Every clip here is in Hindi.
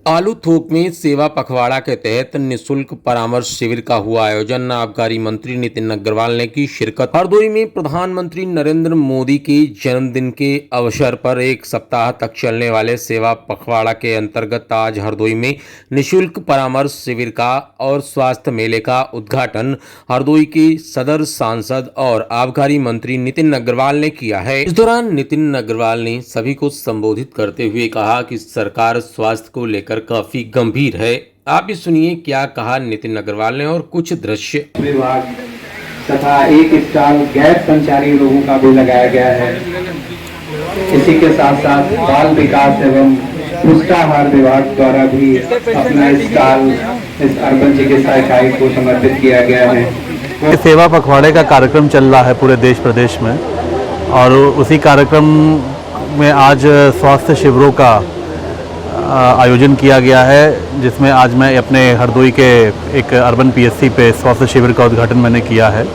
आलू थोक में सेवा पखवाड़ा के तहत निःशुल्क परामर्श शिविर का हुआ आयोजन। आबकारी मंत्री नितिन अग्रवाल ने की शिरकत। हरदोई में प्रधानमंत्री नरेंद्र मोदी के जन्मदिन के अवसर पर एक सप्ताह तक चलने वाले सेवा पखवाड़ा के अंतर्गत आज हरदोई में निःशुल्क परामर्श शिविर का और स्वास्थ्य मेले का उद्घाटन हरदोई के सदर सांसद और आबकारी मंत्री नितिन अग्रवाल ने किया है। इस दौरान नितिन अग्रवाल ने सभी को संबोधित करते हुए कहा कि सरकार स्वास्थ्य को लेकर काफी गंभीर है। आप भी सुनिए क्या कहा नितिन अग्रवाल ने और कुछ दृश्य। विभाग तथा एक स्टॉल गैर संचारी लोगों का भी लगाया गया है। इसी के साथ साथ बाल विकास एवं पुष्टाहार विभाग द्वारा भी अपना स्टॉल इस अर्बन चिकित्सा इकाई को समर्पित किया गया है। सेवा पखवाड़े का कार्यक्रम चल रहा है पूरे देश प्रदेश में और उसी कार्यक्रम में आज स्वास्थ्य शिविरों का आयोजन किया गया है, जिसमें आज मैं अपने हरदोई के एक अर्बन पीएससी पे स्वास्थ्य शिविर का उद्घाटन मैंने किया है।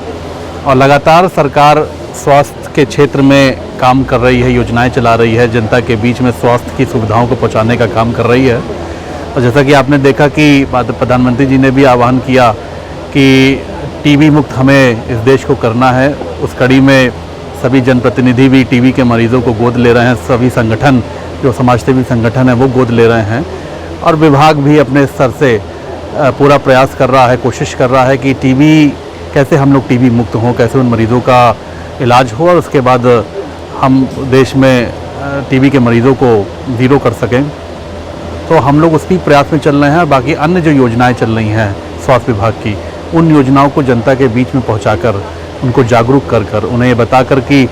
और लगातार सरकार स्वास्थ्य के क्षेत्र में काम कर रही है, योजनाएं चला रही है, जनता के बीच में स्वास्थ्य की सुविधाओं को पहुंचाने का काम कर रही है। और जैसा कि आपने देखा कि प्रधानमंत्री जी ने भी आह्वान किया कि टीबी मुक्त हमें इस देश को करना है। उस कड़ी में सभी जनप्रतिनिधि भी टीबी के मरीजों को गोद ले रहे हैं, सभी संगठन जो समाजसेवी संगठन है वो गोद ले रहे हैं और विभाग भी अपने स्तर से पूरा प्रयास कर रहा है, कोशिश कर रहा है कि टीबी कैसे हम लोग टीबी मुक्त हों, कैसे उन मरीज़ों का इलाज हो और उसके बाद हम देश में टीबी के मरीज़ों को ज़ीरो कर सकें। तो हम लोग उसी प्रयास में चल रहे हैं। बाकी अन्य जो योजनाएं चल रही हैं स्वास्थ्य विभाग की, उन योजनाओं को जनता के बीच में पहुँचाकर उनको जागरूक कर उन्हें ये बताकर कि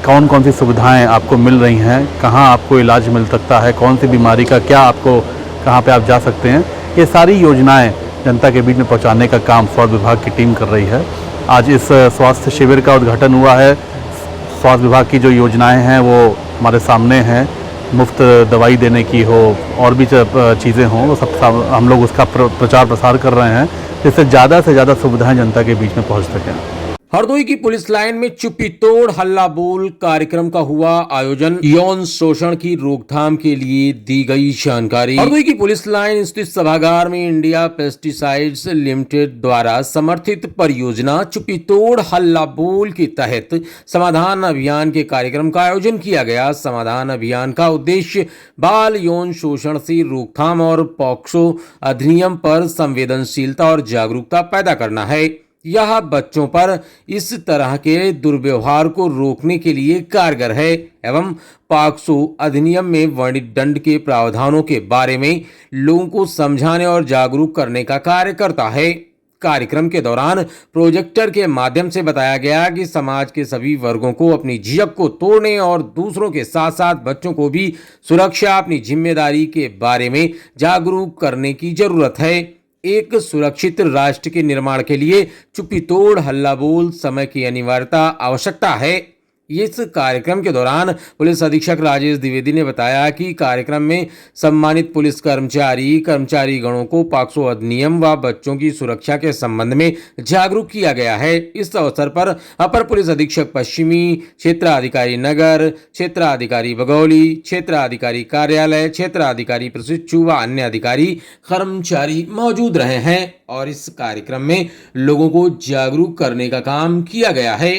कौन कौन सी सुविधाएं आपको मिल रही हैं, कहाँ आपको इलाज मिल सकता है, कौन सी बीमारी का क्या आपको कहाँ पे आप जा सकते हैं, ये सारी योजनाएं जनता के बीच में पहुंचाने का काम स्वास्थ्य विभाग की टीम कर रही है। आज इस स्वास्थ्य शिविर का उद्घाटन हुआ है। स्वास्थ्य विभाग की जो योजनाएं हैं वो हमारे सामने हैं, मुफ्त दवाई देने की हो और भी चीज़ें हों, वो सब हम लोग उसका प्रचार प्रसार कर रहे हैं, जिससे ज़्यादा से ज़्यादा सुविधाएँ जनता के बीच में पहुँच सकें। हरदोई की पुलिस लाइन में चुप्पी तोड़ हल्ला बोल कार्यक्रम का हुआ आयोजन। यौन शोषण की रोकथाम के लिए दी गई जानकारी। हरदोई की पुलिस लाइन स्थित सभागार में इंडिया पेस्टिसाइड्स लिमिटेड द्वारा समर्थित परियोजना चुप्पी तोड़ हल्ला बोल के तहत समाधान अभियान के कार्यक्रम का आयोजन किया गया। समाधान अभियान का उद्देश्य बाल यौन शोषण से रोकथाम और पॉक्सो अधिनियम पर संवेदनशीलता और जागरूकता पैदा करना है। यह बच्चों पर इस तरह के दुर्व्यवहार को रोकने के लिए कारगर है एवं पॉक्सो अधिनियम में वर्णित दंड के प्रावधानों के बारे में लोगों को समझाने और जागरूक करने का कार्य करता है। कार्यक्रम के दौरान प्रोजेक्टर के माध्यम से बताया गया कि समाज के सभी वर्गों को अपनी झिझक को तोड़ने और दूसरों के साथ साथ बच्चों को भी सुरक्षा अपनी जिम्मेदारी के बारे में जागरूक करने की जरूरत है। एक सुरक्षित राष्ट्र के निर्माण के लिए चुप्पी तोड़ हल्ला बोल समय की अनिवार्यता आवश्यकता है। इस कार्यक्रम के दौरान पुलिस अधीक्षक राजेश द्विवेदी ने बताया कि कार्यक्रम में सम्मानित पुलिस कर्मचारी गणों को पॉक्सो अधिनियम व बच्चों की सुरक्षा के संबंध में जागरूक किया गया है। इस अवसर पर अपर पुलिस अधीक्षक पश्चिमी, क्षेत्राधिकारी नगर, क्षेत्राधिकारी बगौली, क्षेत्राधिकारी कार्यालय, क्षेत्राधिकारी प्रशिक्षु व अन्य अधिकारी कर्मचारी मौजूद रहे हैं और इस कार्यक्रम में लोगों को जागरूक करने का काम किया गया है।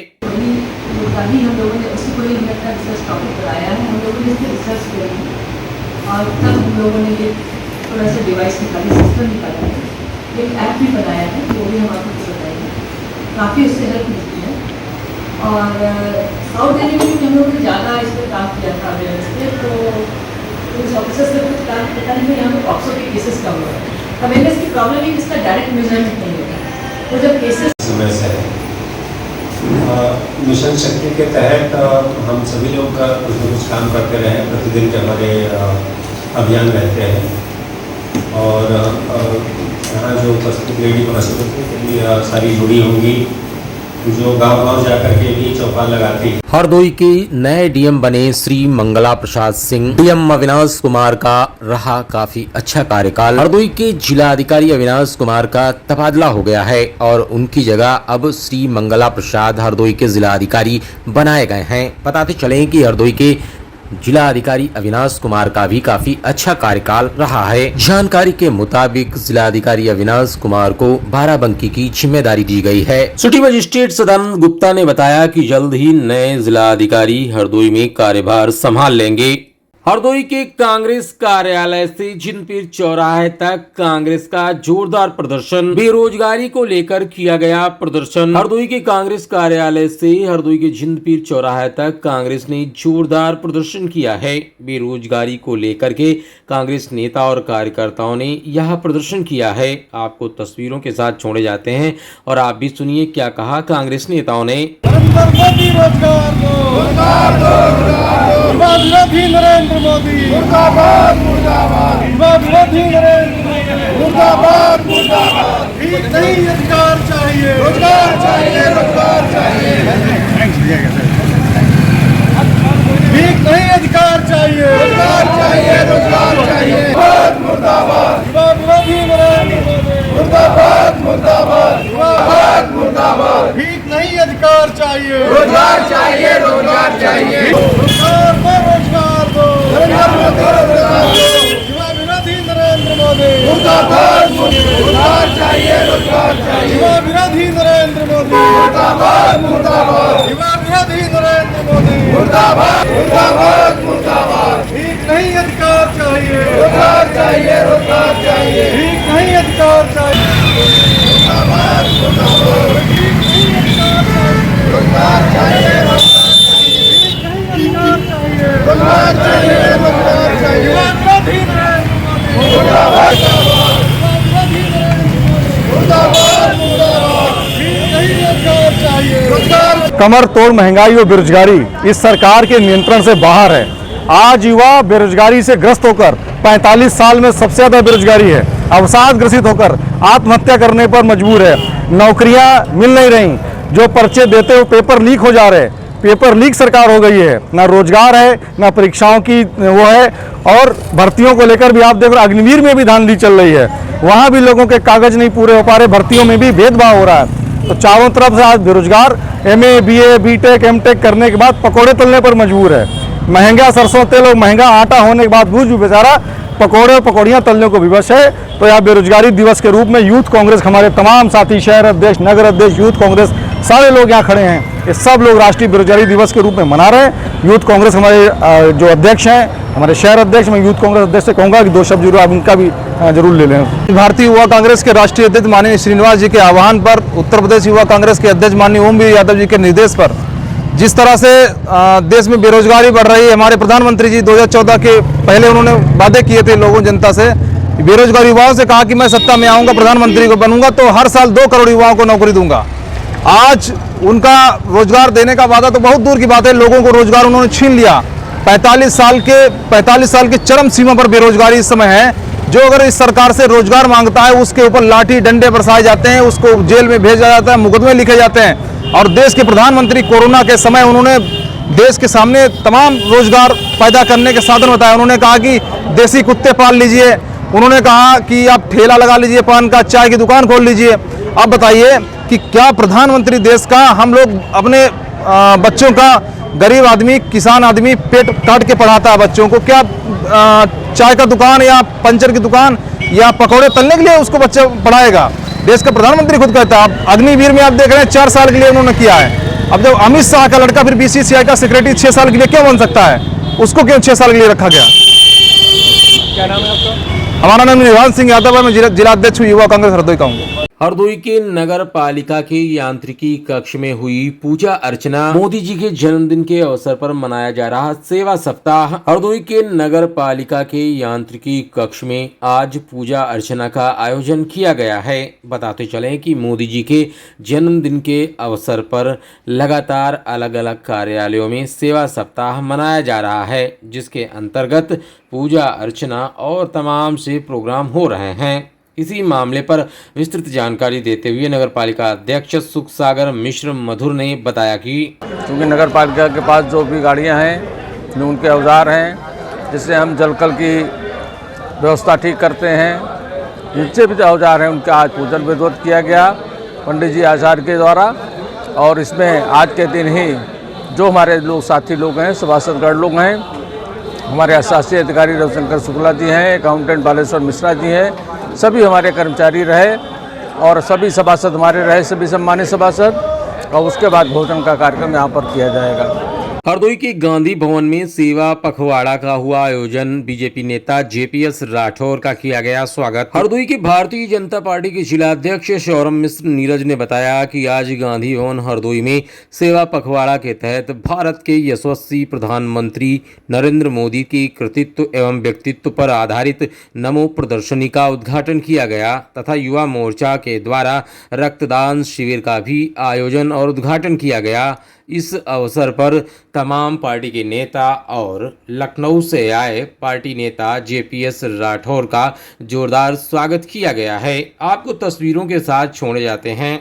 अभी हम लोगों ने उसी को रिसर्च टॉपिक बनाया है। हम लोगों ने इसमें रिसर्च करी और तब हम लोगों ने ये थोड़ा सा डिवाइस निकाली, सिस्टम निकाला है, एक ऐप भी बनाया है, वो भी हम आपको बताएंगे। काफ़ी उससे हेल्प मिलती है। और साउथ दिल्ली में हम लोगों ने ज़्यादा इस पर काम किया था अवेयरनेस पे, तो पुलिस ऑफिसर से कुछ काम किया था। यहाँ पर पॉक्सो के केसेस कम हुआ है। अवेयरनेस की प्रॉब्लम है कि इसका डायरेक्ट मेजरमेंट नहीं होता, तो जब केसेस मिशन शक्ति के तहत हम सभी लोग कुछ न कुछ काम करते रहे हैं। प्रतिदिन के हमारे अभियान रहते हैं और यहाँ जो उपस्थित लेडी कांस्टेबल सारी जुड़ी होंगी, जो गांव-गांव जाकर के भी चौपाल लगाती। हरदोई के नए डीएम बने श्री मंगला प्रसाद सिंह। डीएम अविनाश कुमार का रहा काफी अच्छा कार्यकाल। हरदोई के जिला अधिकारी अविनाश कुमार का तबादला हो गया है और उनकी जगह अब श्री मंगला प्रसाद हरदोई के जिला अधिकारी बनाए गए हैं। बताते चले कि हरदोई के जिला अधिकारी अविनाश कुमार का भी काफी अच्छा कार्यकाल रहा है। जानकारी के मुताबिक जिला अधिकारी अविनाश कुमार को बाराबंकी की जिम्मेदारी दी गई है। सिटी मजिस्ट्रेट सदानंद गुप्ता ने बताया कि जल्द ही नए जिला अधिकारी हरदोई में कार्यभार संभाल लेंगे। हरदोई के कांग्रेस कार्यालय से जिनपीर चौराहे तक कांग्रेस का जोरदार प्रदर्शन। बेरोजगारी को लेकर किया गया प्रदर्शन। हरदोई के कांग्रेस कार्यालय से हरदोई के जिनपीर चौराहे तक कांग्रेस ने जोरदार प्रदर्शन किया है। बेरोजगारी को लेकर के कांग्रेस नेता और कार्यकर्ताओं ने यह प्रदर्शन किया है। आपको तस्वीरों के साथ छोड़े जाते हैं और आप भी सुनिए क्या कहा कांग्रेस नेताओं ने। नरेंद्र मोदी मुर्दाबाद मुर्दाबाद विरोधी नरेंद्र मोदी मुर्दाबाद मुर्दाबाद ठीक नहीं अधिकार चाहिए रोजगार चाहिए रोजगार चाहिए ठीक नहीं अधिकार चाहिए रोजगार चाहिए रोजगार चाहिए मुर्दाबाद विरोधी नरेंद्र मोदी मुर्दाबाद मुर्दाबाद मुर्दाबाद मुर्दाबाद ठीक नहीं अधिकार चाहिए रोजगार चाहिए रोजगार चाहिए रोजगार दो युवा विरोधी नरेंद्र मोदी मुर्दाबाद रोजगार चाहिए रोजगार चाहिए युवा विरोधी नरेंद्र मोदी मुर्दाबाद मुर्दाबाद युवा विरोधी नरेंद्र मोदी मुर्दाबाद मुर्दाबाद मुर्दाबाद ठीक नहीं अधिकार चाहिए रोजगार चाहिए रोजगार चाहिए ठीक नहीं अधिकार चाहिए मुर्दाबाद मुर्दाबाद ठीक नहीं अधिकार चाहिए रोजगार चाहिए रोजगार चाहिए रोजगार चाहिए युवा विरोधी नरेंद्र मोदी मुर्दाबाद मुर्दाबाद मुर्दाबाद ठीक नहीं अधिकार चाहिए रोजगार। कमर तोड़ महंगाई और बेरोजगारी इस सरकार के नियंत्रण से बाहर है। आज युवा बेरोजगारी से ग्रस्त होकर 45 साल में सबसे ज्यादा बेरोजगारी है। अवसाद ग्रसित होकर आत्महत्या करने पर मजबूर है। नौकरियां मिल नहीं रही, जो पर्चे देते हो पेपर लीक हो जा रहे हैं। पेपर लीक सरकार हो गई है, ना रोजगार है ना परीक्षाओं की वो है। और भर्तियों को लेकर भी आप देख रहे, अग्निवीर में भी धांधली चल रही है, वहाँ भी लोगों के कागज नहीं पूरे हो पा रहे, भर्तियों में भी भेदभाव हो रहा है। तो चारों तरफ से आज बेरोजगार MA BA BTech MTech करने के बाद पकौड़े तलने पर मजबूर है। महंगा सरसों तेल और महंगा आटा होने के बाद भी बेचारा पकौड़े और पकौड़ियाँ तलने को विवश है। तो यहाँ बेरोजगारी दिवस के रूप में यूथ कांग्रेस, हमारे तमाम साथी, शहर अध्यक्ष, नगर अध्यक्ष, यूथ कांग्रेस, सारे लोग यहाँ खड़े हैं। ये सब लोग राष्ट्रीय बेरोजगारी दिवस के रूप में मना रहे हैं। यूथ कांग्रेस हमारे जो अध्यक्ष हैं, हमारे शहर अध्यक्ष, मैं यूथ कांग्रेस अध्यक्ष से कहूँगा कि 2 शब्द जरूर आप उनका भी जरूर ले लें। भारतीय युवा कांग्रेस के राष्ट्रीय अध्यक्ष माननीय श्रीनिवास जी के आह्वान पर, उत्तर प्रदेश युवा कांग्रेस के अध्यक्ष माननीय ओमवीर यादव जी के निर्देश पर जिस तरह से देश में बेरोजगारी बढ़ रही है, हमारे प्रधानमंत्री जी 2014 के पहले उन्होंने वादे किए थे लोगों जनता से, बेरोजगार युवाओं से कहा कि मैं सत्ता में आऊँगा, प्रधानमंत्री को बनूंगा तो हर साल 2 करोड़ युवाओं को नौकरी दूंगा। आज उनका रोजगार देने का वादा तो बहुत दूर की बात है, लोगों को रोजगार उन्होंने छीन लिया। 45 साल के चरम सीमा पर बेरोजगारी इस समय है। जो अगर इस सरकार से रोजगार मांगता है उसके ऊपर लाठी डंडे बरसाए जाते हैं, उसको जेल में भेजा जाता है, मुकदमे लिखे जाते हैं। और देश के प्रधानमंत्री कोरोना के समय उन्होंने देश के सामने तमाम रोजगार पैदा करने के साधन बताए। उन्होंने कहा कि देसी कुत्ते पाल लीजिए, उन्होंने कहा कि आप ठेला लगा लीजिए, पान का, चाय की दुकान खोल लीजिए। अब बताइए कि क्या प्रधानमंत्री देश का हम लोग अपने बच्चों का, गरीब आदमी, किसान आदमी पेट काट के पढ़ाता है बच्चों को, क्या चाय का दुकान या पंचर की दुकान या पकौड़े तलने के लिए उसको बच्चा पढ़ाएगा? देश का प्रधानमंत्री खुद कहता है। आप अग्निवीर में आप देख रहे हैं 4 साल के लिए उन्होंने किया है। अब जब अमित शाह का लड़का फिर BCCI का सेक्रेटरी 6 साल के लिए क्यों बन सकता है? उसको क्यों 6 साल के लिए रखा गया? क्या नाम है आपका? हमारा नाम निवान सिंह यादव है, मैं जिलाध्यक्ष हूँ युवा कांग्रेस हरदोई का हूँ। हरदोई के नगर पालिका के यांत्रिकी कक्ष में हुई पूजा अर्चना। मोदी जी के जन्मदिन के अवसर पर मनाया जा रहा सेवा सप्ताह। हरदोई के नगर पालिका के यांत्रिकी कक्ष में आज पूजा अर्चना का आयोजन किया गया है। बताते चलें कि मोदी जी के जन्मदिन के अवसर पर लगातार अलग अलग कार्यालयों में सेवा सप्ताह मनाया जा रहा है, जिसके अंतर्गत पूजा अर्चना और तमाम से प्रोग्राम हो रहे हैं। इसी मामले पर विस्तृत जानकारी देते हुए नगर पालिका अध्यक्ष सुख सागर मिश्र मधुर ने बताया कि क्योंकि नगर पालिका के पास जो भी गाड़ियां हैं, जो उनके औजार हैं, जिससे हम जलकल की व्यवस्था ठीक करते हैं, जितने भी औजार हैं उनका आज पूजन विधिवत किया गया पंडित जी आचार्य के द्वारा। और इसमें आज के दिन ही जो हमारे लोग साथी लोग हैं, सभासदगण लोग हैं, हमारे शासी अधिकारी रविशंकर शुक्ला जी हैं, अकाउंटेंट बालेश्वर मिश्रा जी हैं, सभी हमारे कर्मचारी रहे और सभी सभासद हमारे रहे, सभी सम्मानित सभासद। और उसके बाद भोजन का कार्यक्रम यहाँ पर किया जाएगा। हरदोई के गांधी भवन में सेवा पखवाड़ा का हुआ आयोजन। बीजेपी नेता जेपीएस राठौर का किया गया स्वागत। हरदोई के भारतीय जनता पार्टी के जिलाध्यक्ष सौरभ मिश्र नीरज ने बताया कि आज गांधी भवन हरदोई में सेवा पखवाड़ा के तहत भारत के यशस्वी प्रधानमंत्री नरेंद्र मोदी के कृतित्व एवं व्यक्तित्व पर आधारित नमो प्रदर्शनी का उद्घाटन किया गया तथा युवा मोर्चा के द्वारा रक्तदान शिविर का भी आयोजन और उद्घाटन किया गया। इस अवसर पर तमाम पार्टी के नेता और लखनऊ से आए पार्टी नेता जेपीएस राठौर का जोरदार स्वागत किया गया है। आपको तस्वीरों के साथ छोड़े जाते हैं।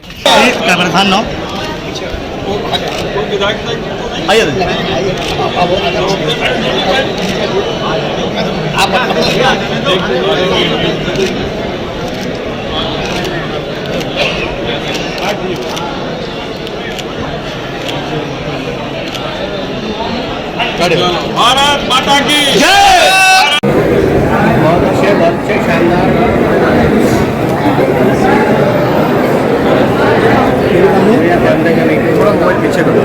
भारत माता की बहुत अच्छे शानदार थोड़ा मोबाइल पीछे करो।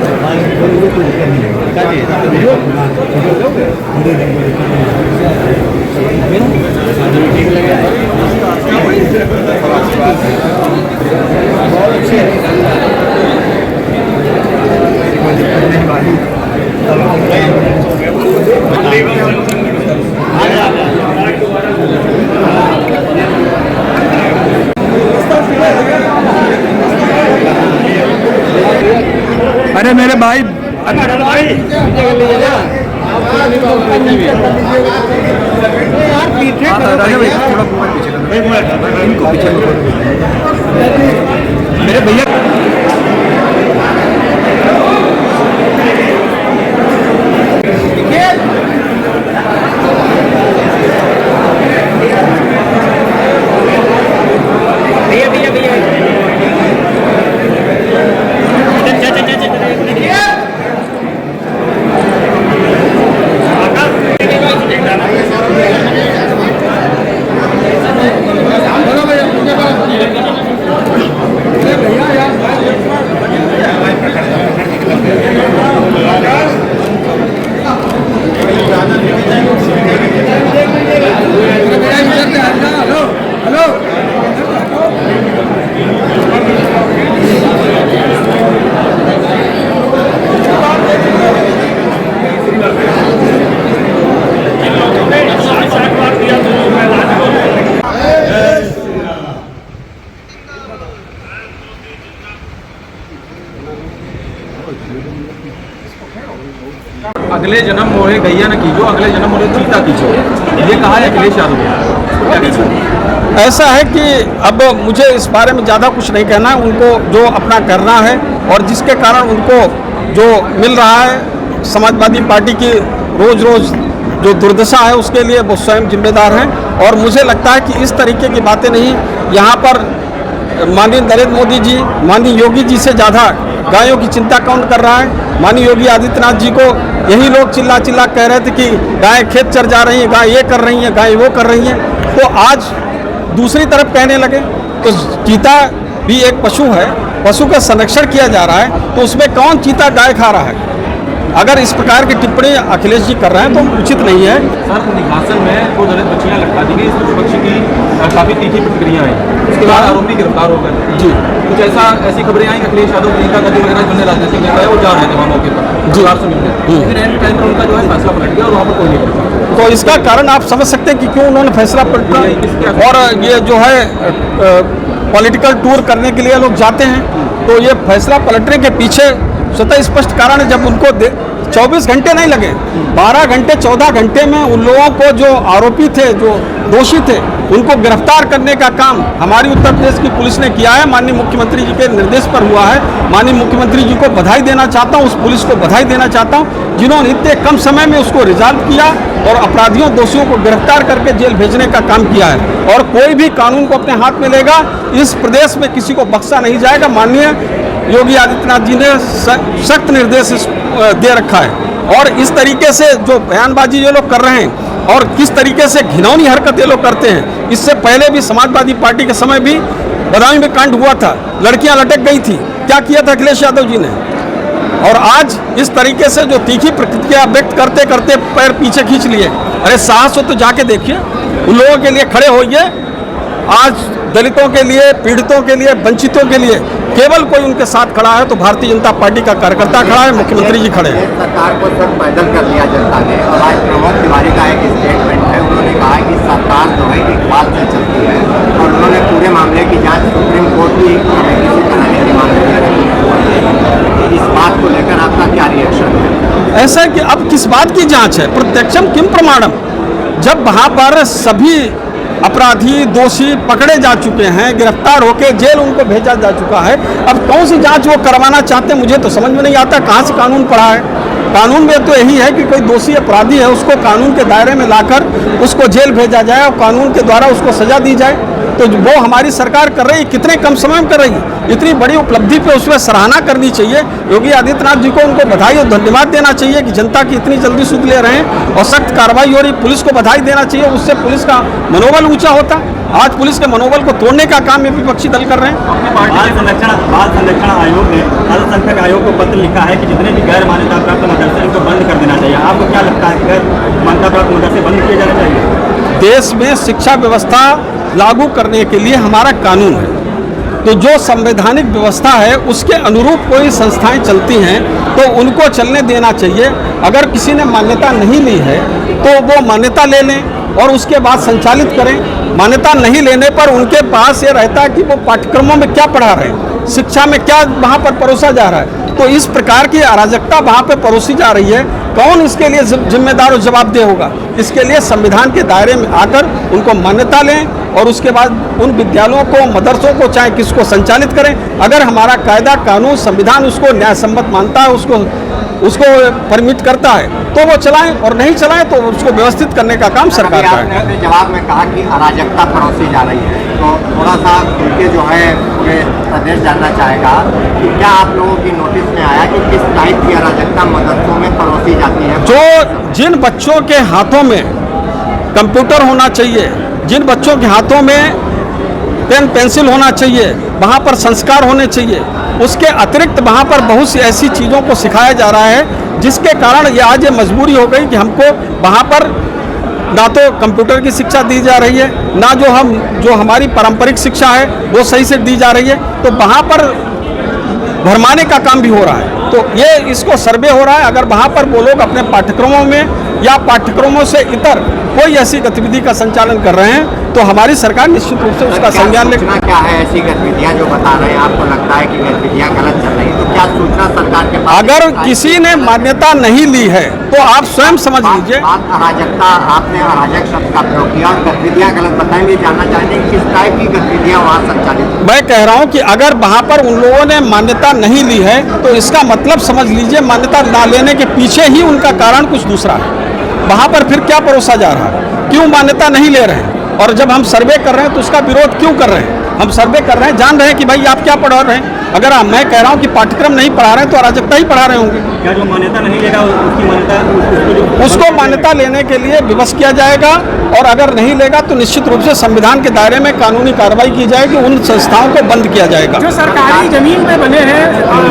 अरे मेरे भाई मेरे भैया अगले जन्म मोहे गैया न कीजो, अगले जन्म मोहे चीता कीजो, ये कहा है अखिलेश यादव ने। ऐसा है कि अब मुझे इस बारे में ज़्यादा कुछ नहीं कहना है। उनको जो अपना करना है और जिसके कारण उनको जो मिल रहा है समाजवादी पार्टी की रोज़ रोज़ जो दुर्दशा है उसके लिए वो स्वयं जिम्मेदार हैं। और मुझे लगता है कि इस तरीके की बातें नहीं, यहाँ पर माननीय नरेंद्र मोदी जी, माननीय योगी जी से ज़्यादा गायों की चिंता कौन कर रहा है। माननीय योगी आदित्यनाथ जी को यही लोग चिल्ला चिल्ला कह रहे थे कि गाय खेत चर जा रही हैं, गाय ये कर रही हैं, गाय वो कर रही हैं, तो आज दूसरी तरफ कहने लगे। तो चीता भी एक पशु है, पशु का संरक्षण किया जा रहा है, तो उसमें कौन चीता गाय खा रहा है। अगर इस प्रकार की टिप्पणी अखिलेश जी कर रहे हैं तो उचित नहीं है। सर, निघासन में 2 दलित बच्चियां लटका दी गई, इस पक्ष की काफ़ी तीखी प्रतिक्रिया है। उसके बाद आरोपी गिरफ्तार हो गए। जी, कुछ ऐसी खबरें आई अखिलेश यादव, प्रियंका गांधी वगैरह जो राजनीतिक नेता है वो जा रहे थे वहाँ मौके पर जी आपसे मिलने, फिर एंड टाइम पर उनका जो है फैसला पलट गया और वहाँ पर कोई नहीं पलटा। तो इसका कारण आप समझ सकते हैं कि क्यों उन्होंने फैसला पलटा। और ये जो है पॉलिटिकल टूर करने के लिए लोग जाते हैं, तो ये फैसला पलटने के पीछे स्वतः स्पष्ट कारण है। जब उनको 24 घंटे नहीं लगे, 12 घंटे 14 घंटे में उन लोगों को जो आरोपी थे, जो दोषी थे, उनको गिरफ्तार करने का काम हमारी उत्तर प्रदेश की पुलिस ने किया है। माननीय मुख्यमंत्री जी के निर्देश पर हुआ है। माननीय मुख्यमंत्री जी को बधाई देना चाहता हूँ, उस पुलिस को बधाई देना चाहता हूँ जिन्होंने इतने कम समय में उसको रिजॉल्व किया और अपराधियों दोषियों को गिरफ्तार करके जेल भेजने का काम किया है। और कोई भी कानून को अपने हाथ में लेगा, इस प्रदेश में किसी को बख्शा नहीं जाएगा। माननीय योगी आदित्यनाथ जी ने सख्त निर्देश दे रखा है और इस तरीके से जो बयानबाजी ये लोग कर रहे हैं और किस तरीके से घिनौनी हरकत ये लोग करते हैं, इससे पहले भी समाजवादी पार्टी के समय भी बदायूं में कांड हुआ था, लड़कियां लटक गई थी, क्या किया था अखिलेश यादव जी ने। और आज इस तरीके से जो तीखी प्रतिक्रिया व्यक्त करते करते पैर पीछे खींच लिए। अरे साहस हो तो जाके देखिए, उन लोगों के लिए खड़े होइए। आज दलितों के लिए, पीड़ितों के लिए, वंचितों के लिए केवल कोई उनके साथ खड़ा है तो भारतीय जनता पार्टी का कार्यकर्ता खड़ा है, मुख्यमंत्री जी खड़े हैं। सरकार को सब पैदल कर दिया जनता ने। और आज प्रमोद तिवारी का एक स्टेटमेंट है, उन्होंने कहा कि सरकार जो है इकबाल से चलती है और उन्होंने पूरे मामले की जांच सुप्रीम कोर्ट की कमेटी से कराने की मांग की। इस बात को लेकर आपका क्या रिएक्शन है? ऐसा है कि अब किस बात की जांच है? प्रत्यक्षम किम प्रमाणम। जब वहाँ पर सभी अपराधी दोषी पकड़े जा चुके हैं, गिरफ्तार होकर जेल उनको भेजा जा चुका है, अब कौन सी जांच वो करवाना चाहते हैं मुझे तो समझ में नहीं आता। कहाँ से कानून पढ़ा है? कानून में तो यही है कि कोई दोषी अपराधी है उसको कानून के दायरे में लाकर उसको जेल भेजा जाए और कानून के द्वारा उसको सजा दी जाए। तो वो हमारी सरकार कर रही है, कितने कम समय में कर रही है। इतनी बड़ी उपलब्धि पे उसमें सराहना करनी चाहिए। योगी आदित्यनाथ जी को उनको बधाई और धन्यवाद देना चाहिए कि जनता की इतनी जल्दी सुध ले रहे हैं और सख्त कार्रवाई हो रही। पुलिस को बधाई देना चाहिए, उससे पुलिस का मनोबल ऊंचा होता। आज पुलिस के मनोबल को तोड़ने का काम ये विपक्षी दल कर रहे हैं। बाल संरक्षण आयोग ने अल्पसंख्यक आयोग को पत्र लिखा है कि जितने भी गैर मान्यता प्राप्त मदरसे इनको बंद कर देना चाहिए। आपको क्या लगता है कि गैर मान्यता प्राप्त मदरसे बंद किए जाने चाहिए? देश में शिक्षा व्यवस्था लागू करने के लिए हमारा कानून है, तो जो संवैधानिक व्यवस्था है उसके अनुरूप कोई संस्थाएं चलती हैं तो उनको चलने देना चाहिए। अगर किसी ने मान्यता नहीं ली है तो वो मान्यता ले लें और उसके बाद संचालित करें। मान्यता नहीं लेने पर उनके पास ये रहता है कि वो पाठ्यक्रमों में क्या पढ़ा रहे हैं, शिक्षा में क्या वहाँ पर परोसा जा रहा है। तो इस प्रकार की अराजकता वहाँ पर परोसी जा रही है। कौन इसके लिए जिम्मेदार और जवाबदेह होगा? इसके लिए संविधान के दायरे में आकर उनको मान्यता लें और उसके बाद उन विद्यालयों को, मदरसों को, चाहे किसको संचालित करें। अगर हमारा कायदा, कानून, संविधान उसको न्यायसम्मत मानता है, उसको परमिट करता है तो वो चलाएं और नहीं चलाएं तो उसको व्यवस्थित करने का काम सरकार का है। आपने जवाब में कहा कि अराजकता परोसी जा रही है, तो थोड़ा सा उनके जो है पूरे प्रदेश जानना चाहेगा कि क्या आप लोगों की नोटिस में आया कि किस टाइप की अराजकता मदरसों में परोसी जाती है? जो जिन बच्चों के हाथों में कंप्यूटर होना चाहिए, जिन बच्चों के हाथों में पेन पेंसिल होना चाहिए, वहाँ पर संस्कार होने चाहिए, उसके अतिरिक्त वहाँ पर बहुत सी ऐसी चीज़ों को सिखाया जा रहा है जिसके कारण ये आज ये मजबूरी हो गई कि हमको वहाँ पर ना तो कंप्यूटर की शिक्षा दी जा रही है, ना जो हमारी पारंपरिक शिक्षा है वो सही से दी जा रही है। तो वहाँ पर भरमाने का काम भी हो रहा है। तो ये इसको सर्वे हो रहा है। अगर वहाँ पर वो लोग अपने पाठ्यक्रमों में या पाठ्यक्रमों से इतर कोई ऐसी गतिविधि का संचालन कर रहे हैं तो हमारी सरकार निश्चित रूप से उसका संज्ञान ले। क्या है ऐसी गतिविधियाँ जो बता रहे हैं, आपको लगता है कि गतिविधियाँ गलत चल रही है, तो क्या सूचना सरकार के पास? अगर किसी ने मान्यता नहीं ली है तो आप स्वयं समझ लीजिए। अराजकता, आपने अराजक शब्द का प्रयोग किया और गतिविधियाँ गलत बताएंगे, जानना चाहते हैं किस टाइप की गतिविधियाँ वहाँ संचालित? मैं कह रहा हूँ कि अगर वहाँ पर उन लोगों ने मान्यता नहीं ली है तो इसका मतलब समझ लीजिए मान्यता ना लेने के पीछे ही उनका कारण कुछ दूसरा है। वहाँ पर फिर क्या परोसा जा रहा है, क्यों मान्यता नहीं ले रहे हैं? और जब हम सर्वे कर रहे हैं तो उसका विरोध क्यों कर रहे हैं? हम सर्वे कर रहे हैं, जान रहे हैं कि भाई आप क्या पढ़ा रहे हैं। अगर मैं कह रहा हूँ कि पाठ्यक्रम नहीं पढ़ा रहे हैं तो अराजकता ही पढ़ा रहे होंगे। क्या जो मान्यता नहीं लेगा उसकी मान्यता उसको मान्यता लेने के लिए विवश किया जाएगा और अगर नहीं लेगा तो निश्चित रूप से संविधान के दायरे में कानूनी कार्रवाई की जाएगी, उन संस्थाओं को बंद किया जाएगा। जो सरकारी जमीन पे बने हैं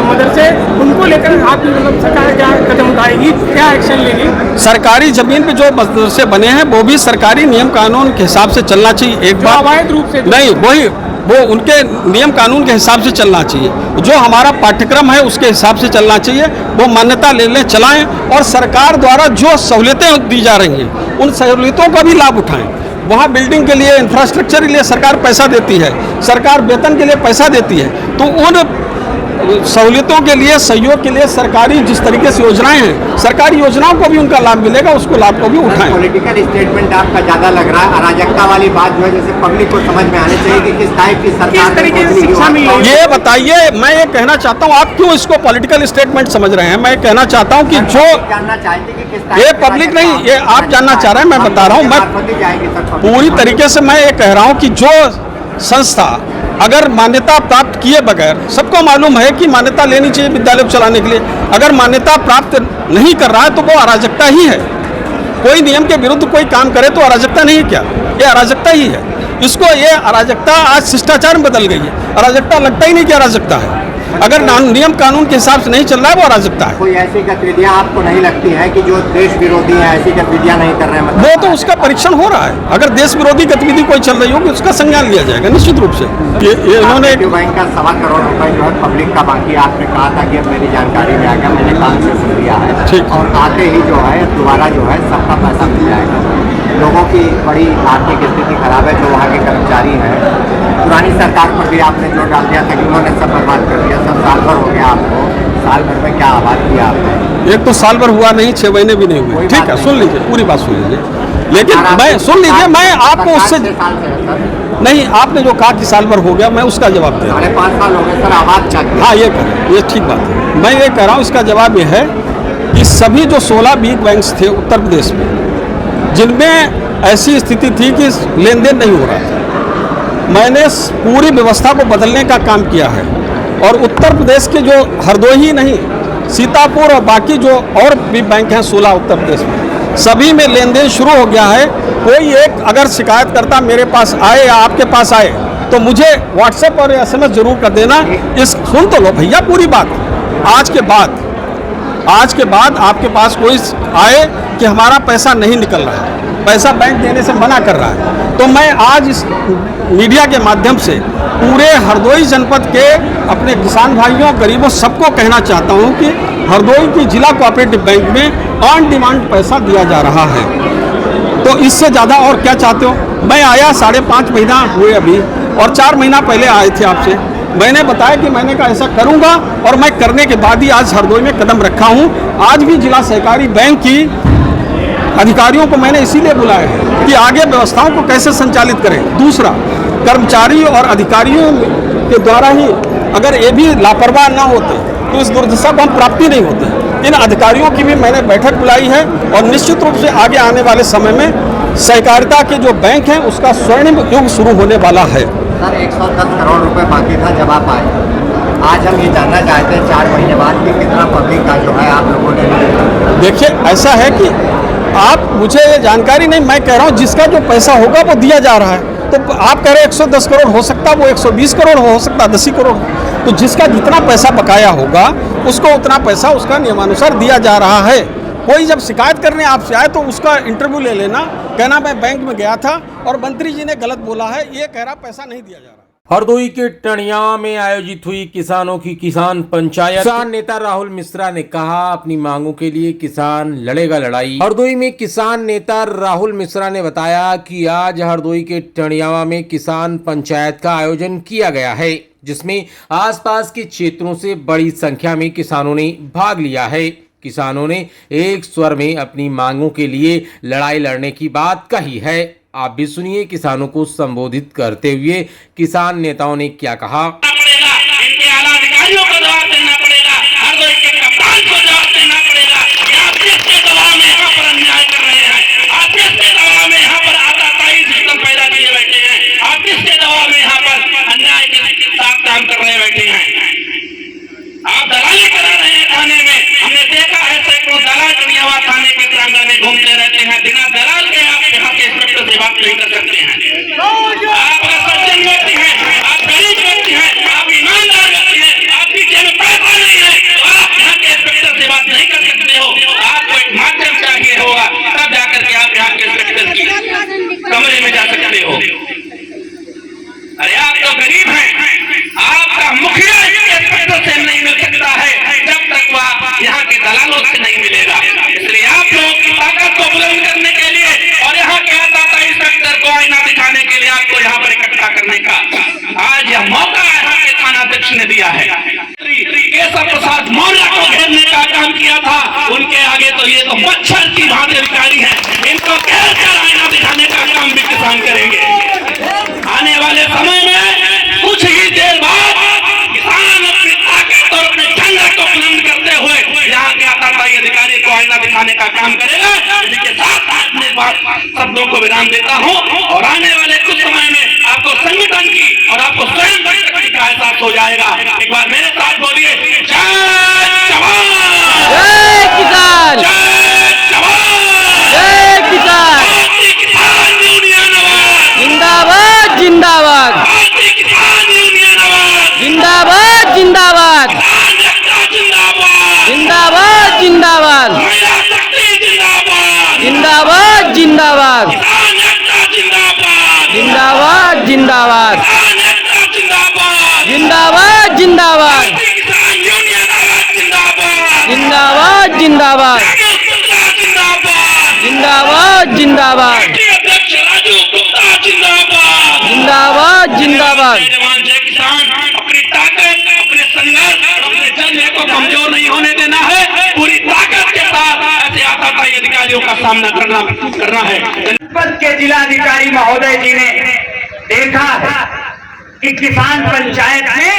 मदरसे, उनको लेकर आप सरकार क्या कदम उठाएगी, क्या एक्शन लेगी? सरकारी जमीन पे जो मदरसे बने हैं वो भी सरकारी नियम कानून के हिसाब से चलना चाहिए। एक बार अवैध रूप से नहीं, वो उनके नियम कानून के हिसाब से चलना चाहिए। जो हमारा पाठ्यक्रम है उसके हिसाब से चलना चाहिए। वो मान्यता ले लें, चलाएं और सरकार द्वारा जो सहूलियतें दी जा रही हैं उन सहूलियतों का भी लाभ उठाएं। वहाँ बिल्डिंग के लिए, इंफ्रास्ट्रक्चर के लिए सरकार पैसा देती है, सरकार वेतन के लिए पैसा देती है, तो उन सहूलियतों के लिए, सहयोग के लिए सरकारी जिस तरीके से योजनाएं हैं, सरकारी योजनाओं को भी उनका लाभ मिलेगा, उसको लाभ को भी उठाएं। पॉलिटिकल स्टेटमेंट आपका ज्यादा लग रहा है। अराजकता वाली बात जो है जैसे पब्लिक को समझ में आनी चाहिए कि किस टाइप की सरकार। ये बताइए, मैं ये कहना चाहता हूँ, आप क्यों इसको पॉलिटिकल स्टेटमेंट समझ रहे हैं? मैं कहना चाहता हूँ कि जो जानना चाहते कि किस ये पब्लिक नहीं, ये आप जानना चाह रहे हैं, मैं बता रहा हूँ। मैं पूरी तरीके से मैं ये कह रहा हूँ कि जो संस्था अगर मान्यता प्राप्त किए बगैर, सबको मालूम है कि मान्यता लेनी चाहिए विद्यालय को चलाने के लिए, अगर मान्यता प्राप्त नहीं कर रहा है तो वो अराजकता ही है। कोई नियम के विरुद्ध कोई काम करे तो अराजकता नहीं है क्या? ये अराजकता ही है। इसको ये अराजकता आज शिष्टाचार में बदल गई है। अराजकता लगता ही नहीं कि अराजकता है। अगर नियम कानून के हिसाब से नहीं चल रहा है वो अराजकता है। कोई ऐसी गतिविधियां आपको नहीं लगती है कि जो देश विरोधी है, ऐसी गतिविधियां नहीं कर रहे हैं? मतलब वो तो उसका परीक्षण हो रहा है। अगर देश विरोधी गतिविधि कोई चल रही होगी उसका संज्ञान लिया जाएगा निश्चित रूप से। ये इन्होंने बैंक का 1.25 करोड़ रुपए जो है पब्लिक का बाकी, आपने कहा था कि अब मेरी जानकारी में आ गया, मैंने कान से सुन लिया है। ठीक। और आते ही जो है दोबारा जो है सबका पैसा मिल जाएगा। लोगों की बड़ी आर्थिक स्थिति खराब है, जो वहाँ के कर्मचारी हैं। पुरानी सरकार पर भी आपने जो डाल दिया था कि उन्होंने सब बर्बाद कर दिया, सब साल भर हो गया आपको। साल भर में क्या आबाद किया आपने? एक तो साल भर हुआ नहीं, 6 महीने भी नहीं हुए। ठीक है, सुन लीजिए, पूरी बात सुन लीजिए। लेकिन मैं सुन लीजिए, मैं आपको उससे नहीं, आपने जो कहा कि साल भर हो गया, मैं उसका जवाब दे रहा हूँ। 5.5 साल हो गए सर, आबाद क्या किया? हाँ, ये ठीक बात है। मैं ये कह रहा हूँ, इसका जवाब ये है कि सभी जो 16 बिग बैंक्स थे उत्तर प्रदेश में, जिनमें ऐसी स्थिति थी कि लेन देन नहीं हो रहा था, मैंने पूरी व्यवस्था को बदलने का काम किया है। और उत्तर प्रदेश के जो हरदोई ही नहीं, सीतापुर और बाकी जो और भी बैंक हैं 16 उत्तर प्रदेश में, सभी में लेन देन शुरू हो गया है। कोई एक अगर शिकायतकर्ता मेरे पास आए या आपके पास आए तो मुझे व्हाट्सएप और SMS जरूर कर देना। सुन तो लो भैया पूरी बात। आज के बाद आपके पास कोई आए कि हमारा पैसा नहीं निकल रहा है, पैसा बैंक देने से मना कर रहा है, तो मैं आज इस मीडिया के माध्यम से पूरे हरदोई जनपद के अपने किसान भाइयों, गरीबों, सबको कहना चाहता हूं कि हरदोई की जिला कोऑपरेटिव बैंक में ऑन डिमांड पैसा दिया जा रहा है। तो इससे ज़्यादा और क्या चाहते हो? मैं आया 5.5 महीना हुए अभी, और 4 महीना पहले आए थे आपसे। मैंने बताया कि मैंने कहा ऐसा करूंगा, और मैं करने के बाद ही आज हरदोई में कदम रखा हूं। आज भी जिला सहकारी बैंक की अधिकारियों को मैंने इसीलिए बुलाया है कि आगे व्यवस्थाओं को कैसे संचालित करें। दूसरा, कर्मचारी और अधिकारियों के द्वारा ही अगर ये भी लापरवाह ना होते तो इस दुर्दशा को हम प्राप्ति नहीं होते। इन अधिकारियों की भी मैंने बैठक बुलाई है, और निश्चित रूप से आगे आने वाले समय में सहकारिता के जो बैंक हैं उसका स्वर्णिम युग शुरू होने वाला है। सर 110 करोड़ रुपए बाकी था जब आप आए। आज हम ये जानना चाहते हैं 4 महीने बाद कि कितना पब्लिक का जो है आप लोगों ने। देखिए, ऐसा है कि आप, मुझे ये जानकारी नहीं, मैं कह रहा हूँ जिसका जो पैसा होगा वो दिया जा रहा है। तो आप कह रहे हैं 110 करोड़, हो सकता है वो 120 करोड़ हो सकता है 10 करोड़। तो जिसका जितना पैसा बकाया होगा उसको उतना पैसा उसका नियमानुसार दिया जा रहा है। कोई जब शिकायत करने आपसे आए तो उसका इंटरव्यू ले लेना, कहना मैं बैंक में गया था और मंत्री जी ने गलत बोला है, ये कह रहा पैसा नहीं दिया जा रहा। हरदोई के टणिया में आयोजित हुई किसानों की किसान पंचायत। किसान नेता राहुल मिश्रा ने कहा, अपनी मांगों के लिए किसान लड़ेगा लड़ाई। हरदोई में किसान नेता राहुल मिश्रा ने बताया कि आज हरदोई के टणियावा में किसान पंचायत का आयोजन किया गया है, जिसमें आसपास के क्षेत्रों से बड़ी संख्या में किसानों ने भाग लिया है। किसानों ने एक स्वर में अपनी मांगों के लिए लड़ाई लड़ने की बात कही है। आप भी सुनिए किसानों को संबोधित करते हुए किसान नेताओं ने क्या कहा। इनके आला अधिकारियों को जवाब देना पड़ेगा, हरदोई के कप्तान को जवाब देना पड़ेगा कि आप किसके दबाव में यहाँ पर अन्याय कर रहे हैं, आप किसके दबाव में यहाँ पर आताताई सिस्टम पैदा किए बैठे हैं, आप किसके दबाव में यहाँ पर अन्याय के साथ काम कर रहे बैठे हैं। आप दलाली करा रहे हैं थाने में। हमने देखा है सैकड़ों दलाल टणियावा थाने के प्रांगण में घूमते रहते हैं। बिना दलाल के आप यहाँ के इंस्पेक्टर से बात नहीं कर सकते हैं। आप सज्जन व्यक्ति हैं, आप गरीब व्यक्ति हैं, आप ईमानदार व्यक्ति हैं, आपकी जेब में पैसा नहीं है तो आप यहाँ के इंस्पेक्टर से बात नहीं कर सकते हो। आपको एक माध्यम चाहिए होगा, तब जाकर के आप यहाँ के इंस्पेक्टर की कमरे में जा सकते हो। अरे आप तो गरीब हैं, आपका मुखिया इंस्पेक्टर से नहीं मिल सकता है जब तक वह यहाँ के दलालों से नहीं मिलेगा। इसलिए आप लोग ताकत को बुलंद करने के लिए और यहाँ के आताताई इंस्पेक्टर को आईना दिखाने के लिए आपको यहाँ पर इकट्ठा करने का आज यह मौका यहाँ के थानाध्यक्ष ने दिया है। केशव प्रसाद मौर्य को घेरने का काम किया था, उनके आगे तो ये तो मच्छर की भांति अधिकारी है, इनको घेर कर आईना दिखाने का काम भी किसान करेंगे। आने वाले समय में कुछ ही देर बाद किसान अपनी ताकत और अपने झंडे को बुलंद करते हुए यहाँ के आताताई अधिकारी को आईना दिखाने का काम करेगा। इसके साथ अपने शब्दों को विराम देता हूँ और आने वाले कुछ समय में आपको संगठन की और आपको स्वयं हो जाएगा। एक बार मेरे साथ बोलिए, जय जवान, जय किसान, जय जवान, जय किसान, भारतीय किसान यूनियन आवाज, जिंदाबाद जिंदाबाद, भारतीय किसान यूनियन आवाज, जिंदाबाद जिंदाबाद, किसान एकता जिंदाबाद, जिंदाबाद जिंदाबाद, महिला शक्ति जिंदाबाद, जिंदाबाद जिंदाबाद, किसान एकता जिंदाबाद, जिंदाबाद जिंदाबाद, किसान एकता जिंदाबाद, जिंदाबाद जिंदाबाद, भारतीय किसान यूनियन आवाज जिंदाबाद, जिंदाबाद जिंदाबाद, राजू गुप्ता जिंदाबाद, जिंदाबाद जिंदाबाद, पार्टी अध्यक्ष राजू गुप्ता जिंदाबाद, जिंदाबाद जिंदाबाद, जय जवान जय किसान। अपनी ताकत, अपने संघर्ष, अपने जन्म को कमजोर नहीं होने देना है। पूरी ताकत के साथ ऐसे आतंकवादी अधिकारियों का सामना करना है। जनपद के जिलाधिकारी महोदय जी ने देखा कि किसान पंचायत में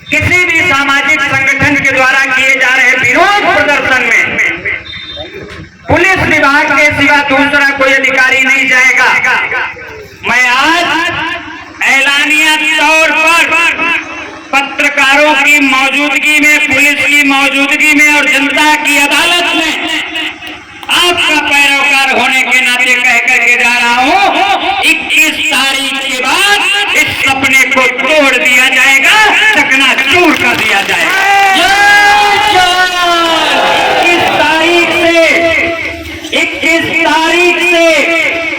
किसी भी सामाजिक संगठन के द्वारा किए जा रहे विरोध प्रदर्शन में पुलिस विभाग के सिवा दूसरा कोई अधिकारी नहीं जाएगा। मैं आज ऐलानिया तौर पर पत्रकारों की मौजूदगी में, पुलिस की मौजूदगी में और जनता की अदालत में आपका पैरोकार होने के नाते कह करके जा रहा हूं, 21 तारीख के बाद इस सपने को तोड़ दिया जाएगा, चकनाचूर कर दिया जाएगा। 21 तारीख से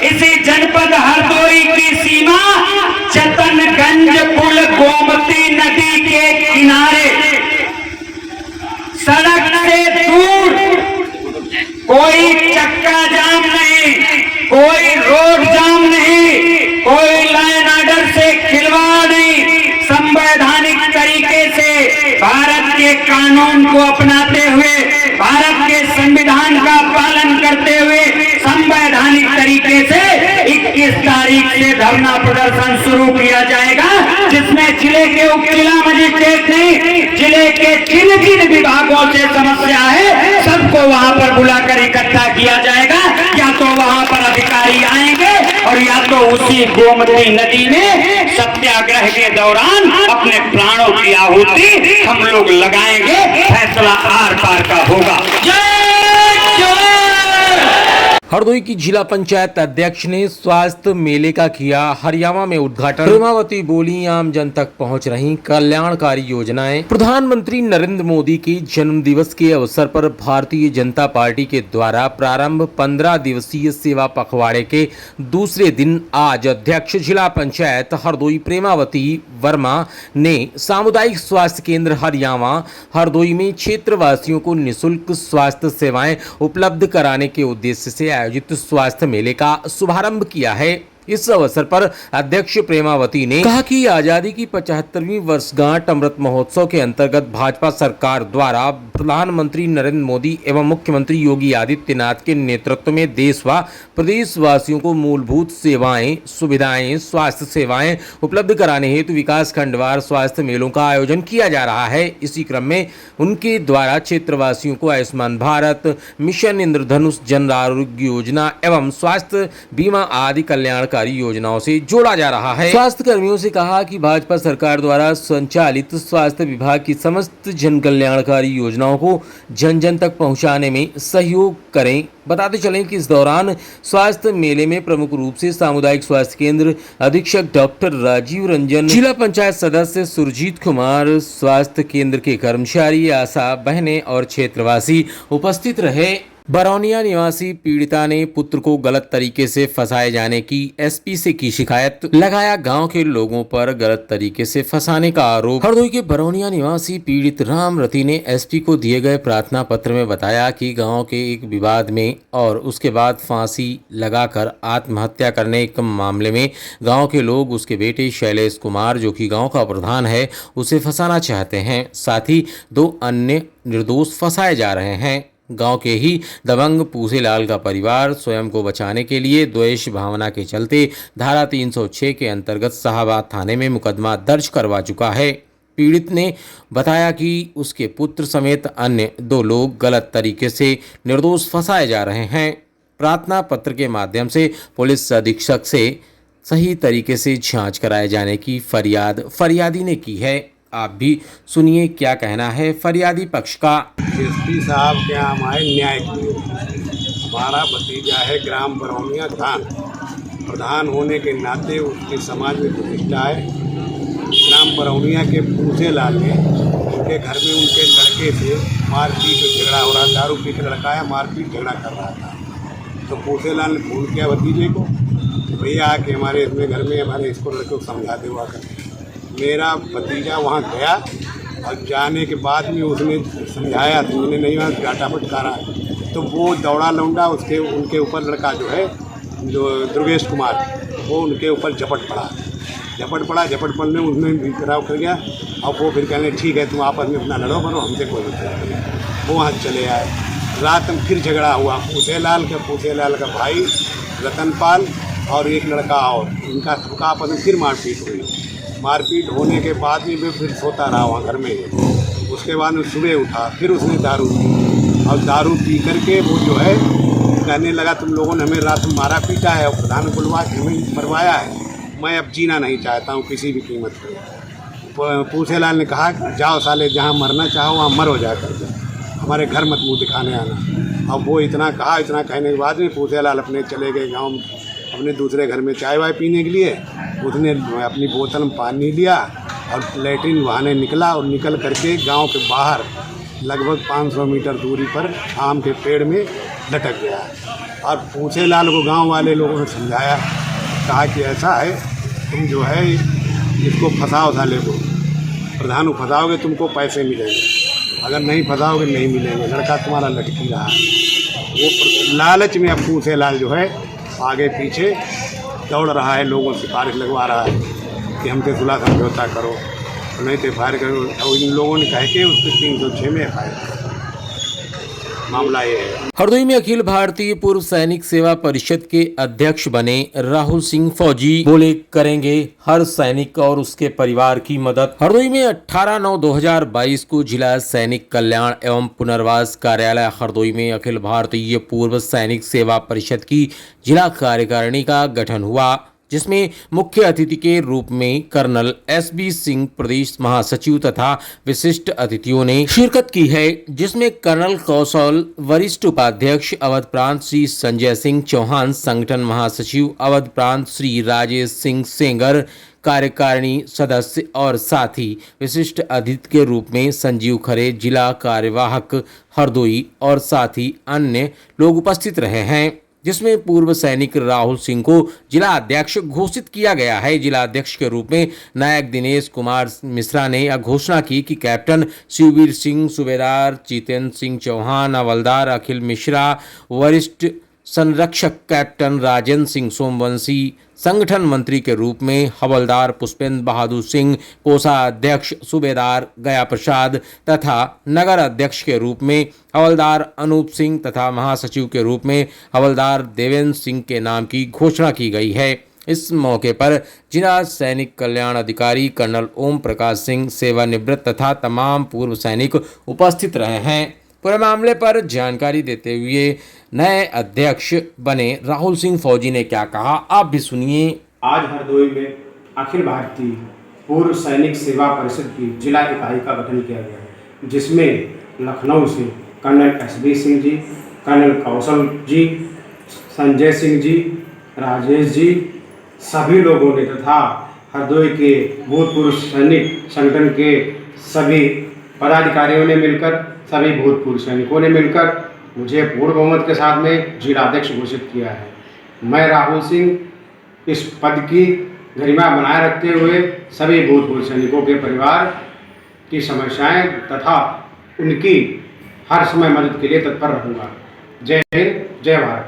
इसी जनपद हरदोई की सीमा चतनगंज पुल गोमती नदी के किनारे सड़क से दूर कोई चक्का जाम नहीं, कोई रोड जाम नहीं, कोई लाइन ऑर्डर से खिलवाड़ नहीं, संवैधानिक तरीके से भारत के कानून को अपनाते हुए, भारत के संविधान का पालन करते हुए संवैधानिक तरीके से 21 तारीख से धरना प्रदर्शन शुरू किया जाएगा, जिसमें जिले के उप जिला मजिस्ट्रेट नहीं, जिले के जिन जिन विभागों से समस्या है सबको वहां पर बुलाकर इकट्ठा किया जाएगा। या तो वहां पर अधिकारी आएंगे और या तो उसी गोमती नदी में सत्याग्रह के दौरान अपने प्राणों की आहुति हम लोग लगाएंगे। फैसला आर पार का होगा। हरदोई की जिला पंचायत अध्यक्ष ने स्वास्थ्य मेले का किया हरियाणा में उद्घाटन। प्रेमावती बोली, आम जन तक पहुंच रही कल्याणकारी योजनाएं। प्रधानमंत्री नरेंद्र मोदी के जन्म दिवस के अवसर पर भारतीय जनता पार्टी के द्वारा प्रारंभ 15 दिवसीय सेवा पखवाड़े के दूसरे दिन आज अध्यक्ष जिला पंचायत हरदोई प्रेमावती वर्मा ने सामुदायिक स्वास्थ्य केंद्र हरियाणा हरदोई में क्षेत्रवासियों को निःशुल्क स्वास्थ्य सेवाएं उपलब्ध कराने के उद्देश्य से आयोजित स्वास्थ्य मेले का शुभारंभ किया है। इस अवसर पर अध्यक्ष प्रेमावती ने कहा कि आजादी की 75वीं वर्षगांठ अमृत महोत्सव के अंतर्गत भाजपा सरकार द्वारा प्रधानमंत्री नरेंद्र मोदी एवं मुख्यमंत्री योगी आदित्यनाथ के नेतृत्व में देश व प्रदेशवासियों को मूलभूत सेवाएं, सुविधाएं, स्वास्थ्य सेवाएं उपलब्ध कराने हेतु विकास खंडवार स्वास्थ्य मेलों का आयोजन किया जा रहा है। इसी क्रम में उनके द्वारा क्षेत्रवासियों को आयुष्मान भारत मिशन, इंद्रधनुष, जन आरोग्य योजना एवं स्वास्थ्य बीमा आदि कल्याण योजनाओं से जोड़ा जा रहा है। स्वास्थ्य कर्मियों से कहा कि भाजपा सरकार द्वारा संचालित स्वास्थ्य विभाग की समस्त जन कल्याणकारी योजनाओं को जन जन तक पहुंचाने में सहयोग करें। बताते चलें कि इस दौरान स्वास्थ्य मेले में प्रमुख रूप से सामुदायिक स्वास्थ्य केंद्र अधीक्षक डॉक्टर राजीव रंजन, जिला पंचायत सदस्य सुरजीत कुमार, स्वास्थ्य केंद्र के कर्मचारी, आशा बहनें और क्षेत्रवासी उपस्थित रहे। बरौनिया निवासी पीड़िता ने पुत्र को गलत तरीके से फंसाए जाने की एसपी से की शिकायत, लगाया गांव के लोगों पर गलत तरीके से फंसाने का आरोप। हरदोई के बरौनिया निवासी पीड़ित राम रति ने एसपी को दिए गए प्रार्थना पत्र में बताया कि गांव के एक विवाद में और उसके बाद फांसी लगाकर आत्महत्या करने के मामले में गाँव के लोग उसके बेटे शैलेश कुमार, जो कि गाँव का प्रधान है, उसे फंसाना चाहते हैं। साथ ही 2 अन्य निर्दोष फंसाए जा रहे हैं। गांव के ही दबंग पूसेलाल का परिवार स्वयं को बचाने के लिए द्वेष भावना के चलते धारा 306 के अंतर्गत शाहबाद थाने में मुकदमा दर्ज करवा चुका है। पीड़ित ने बताया कि उसके पुत्र समेत अन्य 2 लोग गलत तरीके से निर्दोष फंसाए जा रहे हैं। प्रार्थना पत्र के माध्यम से पुलिस अधीक्षक से सही तरीके से जांच कराए जाने की फरियाद फरियादी ने की है। आप भी सुनिए क्या कहना है फरियादी पक्ष का। एसपी साहब के यहाँ हम आए न्याय के लिए। हमारा भतीजा है ग्राम बरौनिया प्रधान होने के नाते उसके समाज में प्रतिष्ठा है। ग्राम बरौनिया के पूसे लाल ने उनके घर में उनके लड़के से मारपीट झगड़ा हो रहा, दारू पी के लड़का है मारपीट झगड़ा कर रहा था। तो पूसे लाल ने फोन किया भतीजे को, भैया आके हमारे इसमें घर में हमारे इसको लड़के को समझा दे। हुआ कर मेरा भतीजा वहाँ गया और जाने के बाद में उसने समझाया तो मैंने नहीं वहाँ डाटा फटकारा। तो वो दौड़ा लौंडा उसके उनके ऊपर लड़का जो है जो दुर्गेश कुमार वो उनके ऊपर झपट झपट पड़ने उसने गिराव कर गया। और वो फिर कहने ठीक है तुम आपस में अपना लड़ो करो हमसे कोई नहीं। वो वहाँ चले आए। रात में फिर झगड़ा हुआ पूसे लाल का भाई रतनपाल और एक लड़का और इनका सबका आपस में फिर मारपीट हुई। मारपीट होने के बाद में भी फिर सोता रहा वहाँ घर में ही। उसके बाद में सुबह उठा फिर उसने दारू पी और दारू पी करके वो जो है कहने लगा तुम लोगों ने हमें रात में मारा पीटा है और प्रधान बुलवा के हमें मरवाया है, मैं अब जीना नहीं चाहता हूँ किसी भी कीमत पर। पूसे लाल ने कहा जाओ साले जहाँ मरना चाहो वहाँ मरो जा करके, हमारे घर मत मुँह दिखाने आना। अब वो इतना कहने के बाद में पूसे लाल अपने चले गए गाँव में अपने दूसरे घर में चाय वाय पीने के लिए। उसने अपनी बोतल में पानी लिया और लैट्रिन बहाने निकला और निकल करके गांव के बाहर लगभग 500 मीटर दूरी पर आम के पेड़ में लटक गया। और पूसे लाल को गांव वाले लोगों ने समझाया, कहा कि ऐसा है तुम जो है इसको फंसाओ साले को, प्रधान को फंसाओगे तुमको पैसे मिलेंगे, अगर नहीं फंसाओगे नहीं मिलेंगे, लड़का तुम्हारा लटकी रहा है। वो लालच में अब पूसे लाल जो है आगे पीछे दौड़ रहा है, लोगों से सिफारिश लगवा रहा है कि हमसे सुलह समझौता करो नहीं तो फायर करो। और इन लोगों ने कह के उसको 306 में फायर मामला ये है। हरदोई में अखिल भारतीय पूर्व सैनिक सेवा परिषद के अध्यक्ष बने राहुल सिंह फौजी बोले करेंगे हर सैनिक और उसके परिवार की मदद। हरदोई में 18/9/2022 को जिला सैनिक कल्याण एवं पुनर्वास कार्यालय हरदोई में अखिल भारतीय पूर्व सैनिक सेवा परिषद की जिला कार्यकारिणी का गठन हुआ, जिसमें मुख्य अतिथि के रूप में कर्नल SB सिंह प्रदेश महासचिव तथा विशिष्ट अतिथियों ने शिरकत की है, जिसमें कर्नल कौशल वरिष्ठ उपाध्यक्ष अवध प्रांत श्री संजय सिंह चौहान, संगठन महासचिव अवध प्रांत श्री राजेश सिंह सेंगर, कार्यकारिणी सदस्य और साथ ही विशिष्ट अतिथि के रूप में संजीव खरे जिला कार्यवाहक हरदोई और साथ ही अन्य लोग उपस्थित रहे हैं, जिसमें पूर्व सैनिक राहुल सिंह को जिला अध्यक्ष घोषित किया गया है। जिला अध्यक्ष के रूप में नायक दिनेश कुमार मिश्रा ने यह घोषणा की कि कैप्टन शिववीर सिंह, सूबेदार जितेंद्र सिंह चौहान, हवलदार अखिल मिश्रा, वरिष्ठ संरक्षक कैप्टन राजेंद्र सिंह सोमवंशी, संगठन मंत्री के रूप में हवलदार पुष्पेंद्र बहादुर सिंह, कोषाध्यक्ष सूबेदार गया प्रसाद तथा नगर अध्यक्ष के रूप में हवलदार अनूप सिंह तथा महासचिव के रूप में हवलदार देवेंद्र सिंह के नाम की घोषणा की गई है। इस मौके पर जिला सैनिक कल्याण अधिकारी कर्नल ओम प्रकाश सिंह सेवानिवृत्त तथा तमाम पूर्व सैनिक उपस्थित रहे हैं। पूरे मामले पर जानकारी देते हुए नए अध्यक्ष बने राहुल सिंह फौजी ने क्या कहा, आप भी सुनिए। आज हरदोई में अखिल भारतीय पूर्व सैनिक सेवा परिषद की जिला इकाई का गठन किया गया है, जिसमें लखनऊ से colonel SB Singh ji, colonel कौशल जी, संजय सिंह जी, राजेश जी, सभी लोगों ने तथा हरदोई के भूतपूर्व सैनिक संगठन के सभी पदाधिकारियों ने मिलकर, सभी भूतपूर्व सैनिकों ने मिलकर मुझे पूर्ण बहुमत के साथ में जिलाध्यक्ष घोषित किया है। मैं राहुल सिंह इस पद की गरिमा बनाए रखते हुए सभी भूतपूर्व सैनिकों के परिवार की समस्याएं तथा उनकी हर समय मदद के लिए तत्पर रहूँगा। जय हिंद, जय भारत।